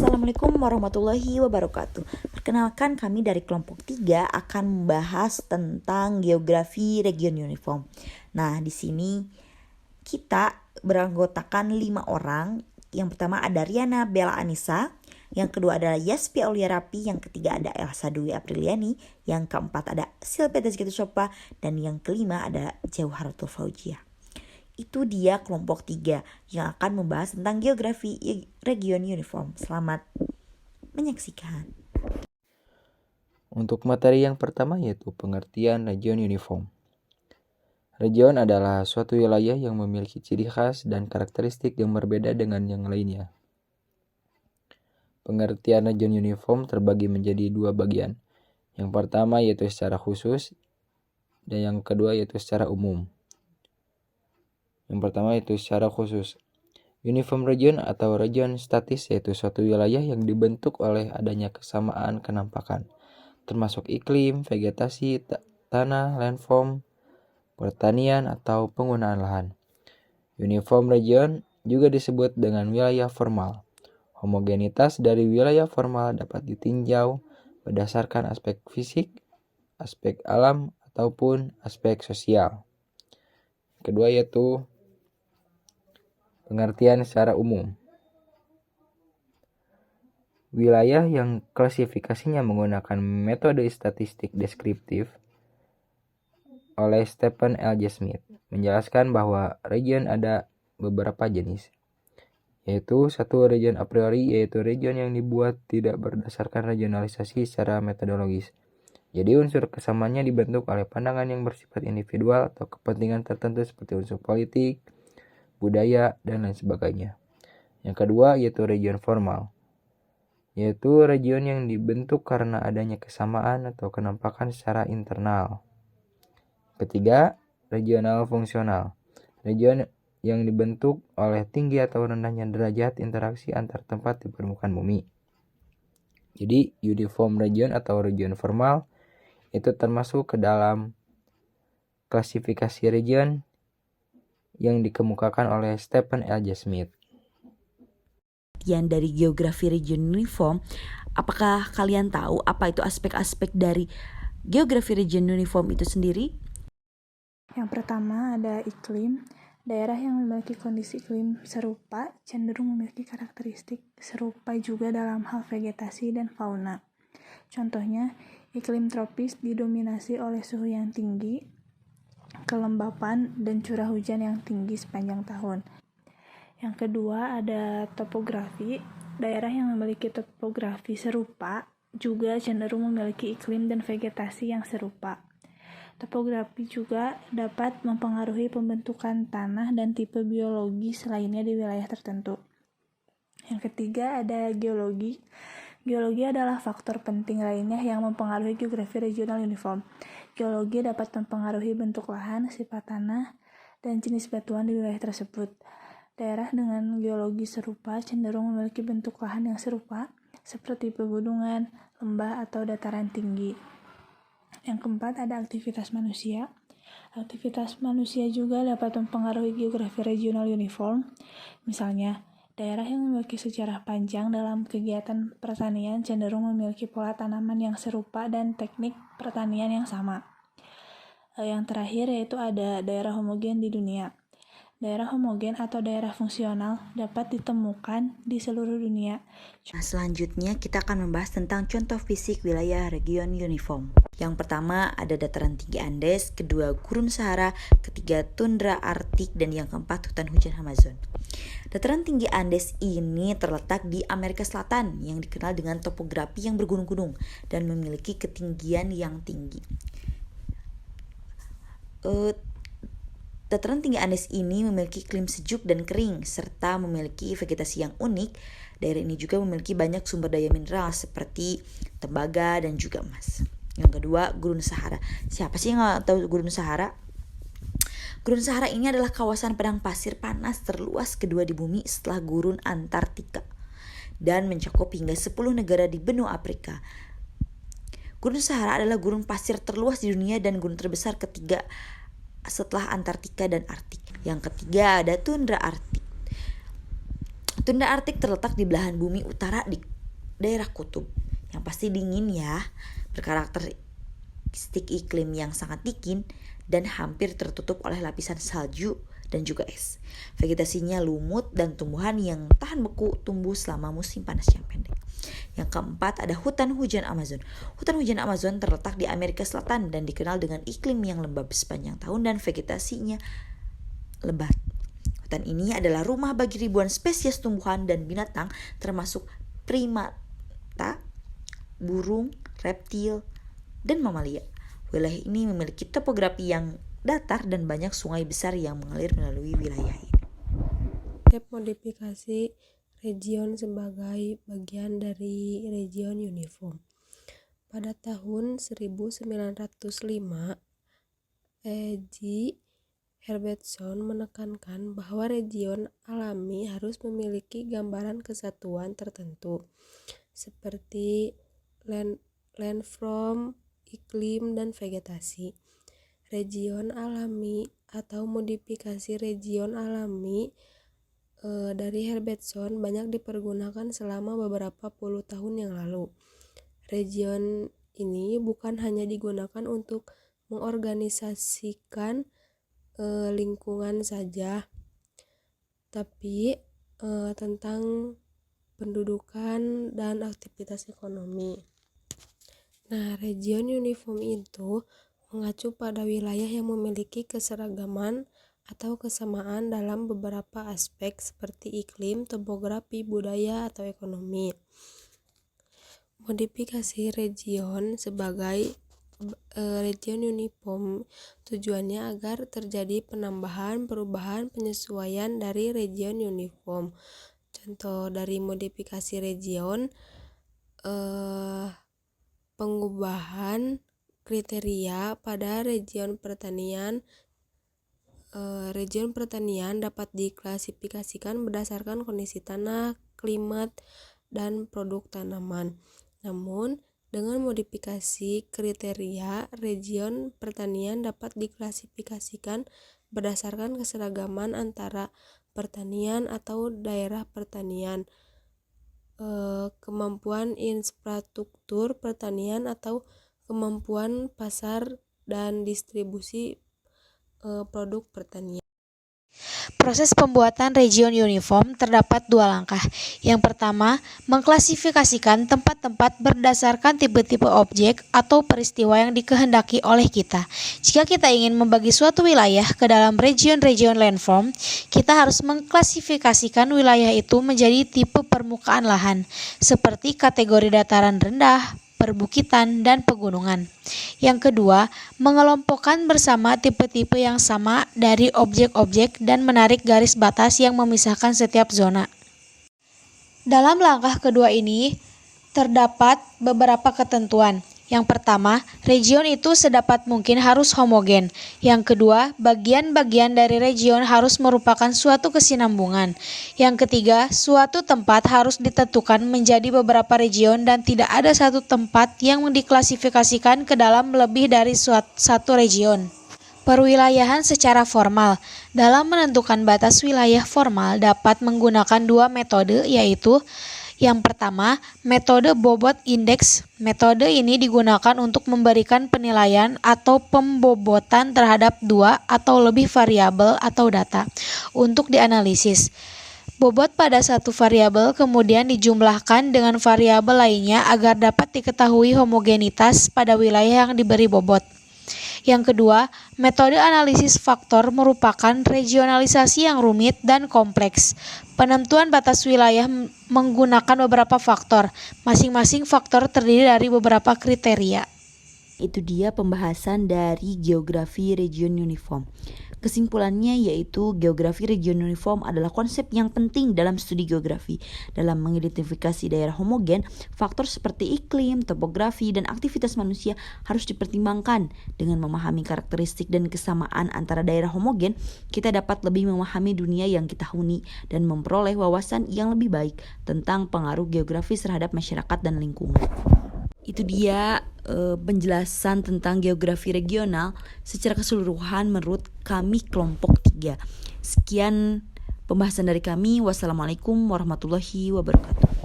Assalamualaikum warahmatullahi wabarakatuh. Perkenalkan, kami dari kelompok 3 akan membahas tentang geografi region uniform. Nah, di sini kita beranggotakan 5 orang. Yang pertama ada Riana Bella Anissa, yang kedua adalah Yaspi Aulia Rapi, yang ketiga ada Elsa Dwi Apriliani, yang keempat ada Silvia Tazkiyatu Sopa, dan yang kelima ada Jauharatul Fauzia. Itu dia kelompok 3 yang akan membahas tentang geografi region uniform. Selamat menyaksikan. Untuk materi yang pertama yaitu pengertian region uniform. Region adalah suatu wilayah yang memiliki ciri khas dan karakteristik yang berbeda dengan yang lainnya. Pengertian region uniform terbagi menjadi 2 bagian. Yang pertama yaitu secara khusus dan yang kedua yaitu secara umum. Yang pertama yaitu secara khusus. Uniform region atau region statis yaitu suatu wilayah yang dibentuk oleh adanya kesamaan kenampakan, termasuk iklim, vegetasi, tanah, landform, pertanian, atau penggunaan lahan. Uniform region juga disebut dengan wilayah formal. Homogenitas dari wilayah formal dapat ditinjau berdasarkan aspek fisik, aspek alam, ataupun aspek sosial. Kedua yaitu pengertian secara umum. Wilayah yang klasifikasinya menggunakan metode statistik deskriptif oleh Stephen L. J. Smith menjelaskan bahwa region ada beberapa jenis, yaitu satu region a priori, yaitu region yang dibuat tidak berdasarkan regionalisasi secara metodologis. Jadi unsur kesamaannya dibentuk oleh pandangan yang bersifat individual atau kepentingan tertentu seperti unsur politik, budaya, dan lain sebagainya. Yang kedua yaitu region formal, yaitu region yang dibentuk karena adanya kesamaan atau kenampakan secara internal. Ketiga, regional fungsional, region yang dibentuk oleh tinggi atau rendahnya derajat interaksi antar tempat di permukaan bumi. Jadi uniform region atau region formal itu termasuk ke dalam klasifikasi region yang dikemukakan oleh Stephen L. J. Smith. Yang dari geografi region uniform, apakah kalian tahu apa itu aspek-aspek dari geografi region uniform itu sendiri? Yang pertama ada iklim. Daerah yang memiliki kondisi iklim serupa cenderung memiliki karakteristik serupa juga dalam hal vegetasi dan fauna. Contohnya, iklim tropis didominasi oleh suhu yang tinggi, kelembapan, dan curah hujan yang tinggi sepanjang tahun. Yang kedua ada topografi. Daerah yang memiliki topografi serupa juga cenderung memiliki iklim dan vegetasi yang serupa. Topografi juga dapat mempengaruhi pembentukan tanah dan tipe biologis lainnya di wilayah tertentu. Yang ketiga ada geologi. Geologi adalah faktor penting lainnya yang mempengaruhi geografi regional uniform. Geologi dapat mempengaruhi bentuk lahan, sifat tanah, dan jenis batuan di wilayah tersebut. Daerah dengan geologi serupa cenderung memiliki bentuk lahan yang serupa, seperti pegunungan, lembah, atau dataran tinggi. Yang keempat ada aktivitas manusia. Aktivitas manusia juga dapat mempengaruhi geografi regional uniform. Misalnya, daerah yang memiliki sejarah panjang dalam kegiatan pertanian cenderung memiliki pola tanaman yang serupa dan teknik pertanian yang sama. Yang terakhir yaitu ada daerah homogen di dunia. Daerah homogen atau daerah fungsional dapat ditemukan di seluruh dunia. Nah, selanjutnya kita akan membahas tentang contoh fisik wilayah region uniform. Yang pertama ada dataran tinggi Andes, kedua gurun Sahara, ketiga tundra Arktik, dan yang keempat hutan hujan Amazon. Dataran tinggi Andes ini terletak di Amerika Selatan yang dikenal dengan topografi yang bergunung-gunung dan memiliki ketinggian yang tinggi. Dataran tinggi Andes ini memiliki iklim sejuk dan kering serta memiliki vegetasi yang unik. Daerah ini juga memiliki banyak sumber daya mineral seperti tembaga dan juga emas. Yang kedua, Gurun Sahara. Siapa sih yang nggak tahu Gurun Sahara? Gurun Sahara ini adalah kawasan padang pasir panas terluas kedua di bumi setelah Gurun Antartika dan mencakup hingga 10 negara di benua Afrika. Gurun Sahara adalah gurun pasir terluas di dunia dan gurun terbesar ketiga setelah Antartika dan Arktik. Yang ketiga ada tundra Arktik. Tunda Arktik terletak di belahan bumi utara di daerah kutub, yang pasti dingin ya, berkarakteristik iklim yang sangat dingin dan hampir tertutup oleh lapisan salju dan juga es. Vegetasinya lumut dan tumbuhan yang tahan beku tumbuh selama musim panas yang pendek. Yang keempat ada hutan hujan Amazon. Hutan hujan Amazon terletak di Amerika Selatan dan dikenal dengan iklim yang lembab sepanjang tahun dan vegetasinya lebat. Hutan ini adalah rumah bagi ribuan spesies tumbuhan dan binatang termasuk primata, burung, reptil, dan mamalia. Wilayah ini memiliki topografi yang datar dan banyak sungai besar yang mengalir melalui wilayah ini. Step modifikasi region sebagai bagian dari region uniform. Pada tahun 1905, E.G. Herbertson menekankan bahwa region alami harus memiliki gambaran kesatuan tertentu, seperti landform, iklim, dan vegetasi. Region alami atau modifikasi region alami dari Herbertson banyak dipergunakan selama beberapa puluh tahun yang lalu. Region ini bukan hanya digunakan untuk mengorganisasikan lingkungan saja, tapi tentang pendudukan dan aktivitas ekonomi. Nah, region uniform itu mengacu pada wilayah yang memiliki keseragaman atau kesamaan dalam beberapa aspek seperti iklim, topografi, budaya, atau ekonomi. Modifikasi region sebagai region uniform tujuannya agar terjadi penambahan, perubahan, penyesuaian dari region uniform. Contoh dari modifikasi region, pengubahan kriteria pada region pertanian. Region pertanian dapat diklasifikasikan berdasarkan kondisi tanah, klimat, dan produk tanaman. Namun, dengan modifikasi kriteria, region pertanian dapat diklasifikasikan berdasarkan keseragaman antara pertanian atau daerah pertanian, kemampuan infrastruktur pertanian atau kemampuan pasar dan distribusi produk pertanian. Proses pembuatan region uniform terdapat dua langkah. Yang pertama, mengklasifikasikan tempat-tempat berdasarkan tipe-tipe objek atau peristiwa yang dikehendaki oleh kita. Jika kita ingin membagi suatu wilayah ke dalam region-region landform, kita harus mengklasifikasikan wilayah itu menjadi tipe permukaan lahan, seperti kategori dataran rendah, perbukitan, dan pegunungan. Yang kedua, mengelompokkan bersama tipe-tipe yang sama dari objek-objek dan menarik garis batas yang memisahkan setiap zona. Dalam langkah kedua ini, terdapat beberapa ketentuan. Yang pertama, region itu sedapat mungkin harus homogen. Yang kedua, bagian-bagian dari region harus merupakan suatu kesinambungan. Yang ketiga, suatu tempat harus ditentukan menjadi beberapa region dan tidak ada satu tempat yang diklasifikasikan ke dalam lebih dari satu region. Perwilayahan secara formal. Dalam menentukan batas wilayah formal dapat menggunakan dua metode, yaitu yang pertama, metode bobot indeks. Metode ini digunakan untuk memberikan penilaian atau pembobotan terhadap dua atau lebih variabel atau data untuk dianalisis. Bobot pada satu variabel kemudian dijumlahkan dengan variabel lainnya agar dapat diketahui homogenitas pada wilayah yang diberi bobot. Yang kedua, metode analisis faktor merupakan regionalisasi yang rumit dan kompleks. Penentuan batas wilayah menggunakan beberapa faktor. Masing-masing faktor terdiri dari beberapa kriteria. Itu dia pembahasan dari geografi region uniform. Kesimpulannya yaitu geografi region uniform adalah konsep yang penting dalam studi geografi. Dalam mengidentifikasi daerah homogen, faktor seperti iklim, topografi, dan aktivitas manusia harus dipertimbangkan. Dengan memahami karakteristik dan kesamaan antara daerah homogen, kita dapat lebih memahami dunia yang kita huni dan memperoleh wawasan yang lebih baik tentang pengaruh geografis terhadap masyarakat dan lingkungan. Itu dia penjelasan tentang geografi regional secara keseluruhan menurut kami kelompok 3. Sekian pembahasan dari kami. Wassalamualaikum warahmatullahi wabarakatuh.